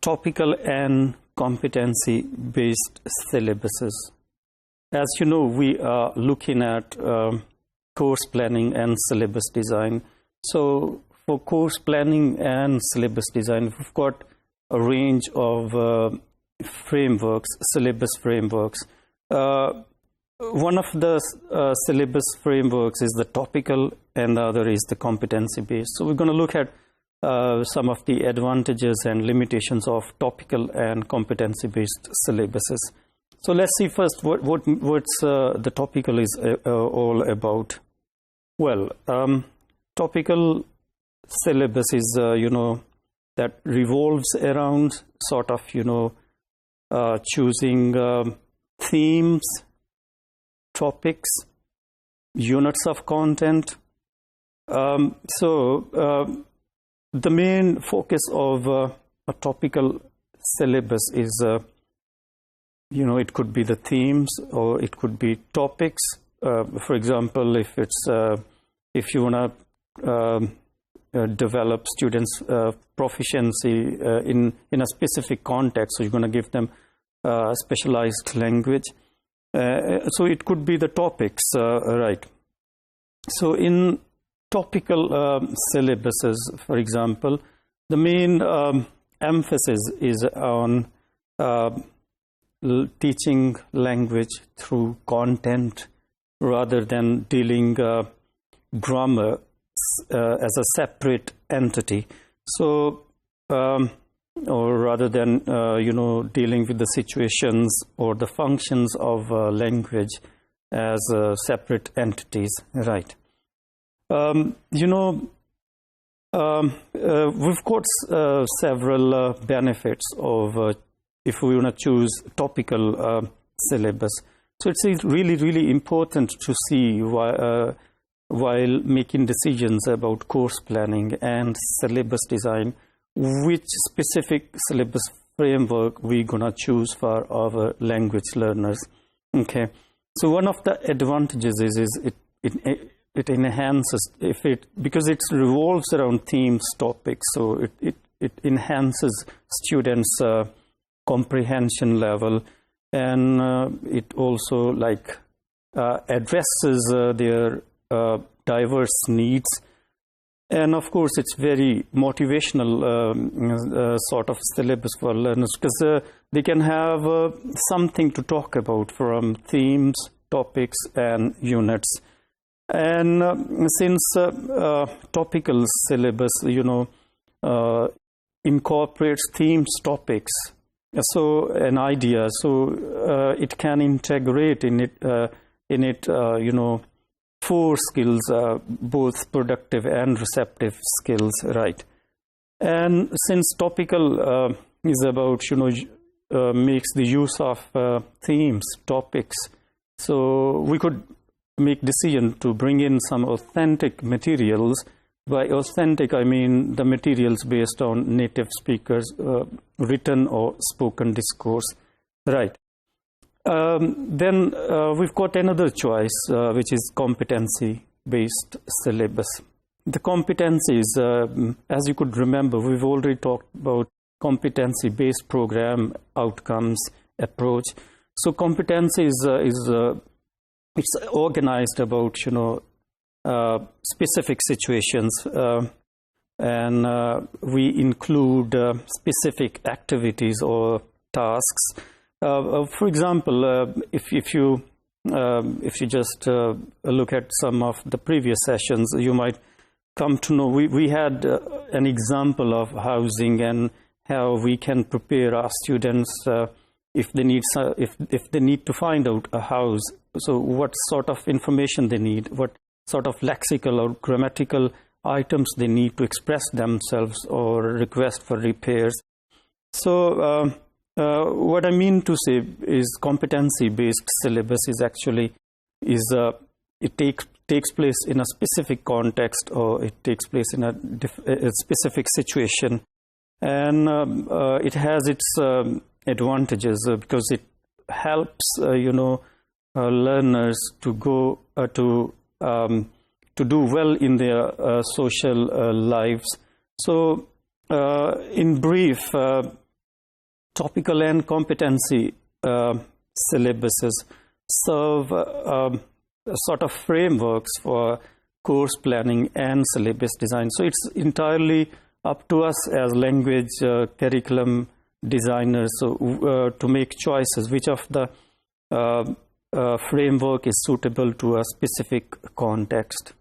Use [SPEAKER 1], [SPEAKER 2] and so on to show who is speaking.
[SPEAKER 1] topical and competency-based syllabuses. As you know, we are looking at course planning and syllabus design. So for course planning and syllabus design, we've got a range of frameworks, syllabus frameworks. One of the syllabus frameworks is the topical, and the other is the competency-based. So we're going to look at some of the advantages and limitations of topical and competency-based syllabuses. So let's see first what's the topical is all about. Well, topical syllabus is that revolves around sort of choosing themes, topics, units of content. The main focus of a topical syllabus is, it could be the themes or it could be topics. For example, if you want to develop students' proficiency in a specific context, so you're going to give them specialized language. So it could be the topics, right? So in topical syllabuses, for example, the main emphasis is on teaching language through content rather than dealing grammar as a separate entity. So, or rather than dealing with the situations or the functions of language as separate entities, right? We've got several benefits of if we want to choose topical syllabus. So it's really, really important to see while making decisions about course planning and syllabus design, which specific syllabus framework we're going to choose for our language learners. Okay, so one of the advantages is it enhances because it revolves around themes, topics, so it enhances students' comprehension level, and it also addresses their diverse needs. And of course, it's very motivational sort of syllabus for learners, because they can have something to talk about from themes, topics, and units. And since topical syllabus, incorporates themes, topics, so an idea, so it can integrate in it, 4 skills, both productive and receptive skills, right? And since topical is about, makes the use of themes, topics, so we could make decision to bring in some authentic materials. By authentic, I mean the materials based on native speakers' written or spoken discourse, right? Then we've got another choice, which is competency-based syllabus. The competencies, as you could remember, we've already talked about competency-based program outcomes approach. So competency it's organized about specific situations, and we include specific activities or tasks. For example, if you just look at some of the previous sessions, you might come to know we had an example of housing and how we can prepare our students if they need to find out a house. So what sort of information they need, what sort of lexical or grammatical items they need to express themselves or request for repairs. So what I mean to say is competency-based syllabus is actually it takes place in a specific context, or it takes place in a specific situation, and it has its advantages because it helps learners to go to do well in their social lives. So in brief, topical and competency syllabuses serve sort of frameworks for course planning and syllabus design. So it's entirely up to us as language curriculum designers to make choices which of the framework is suitable to a specific context.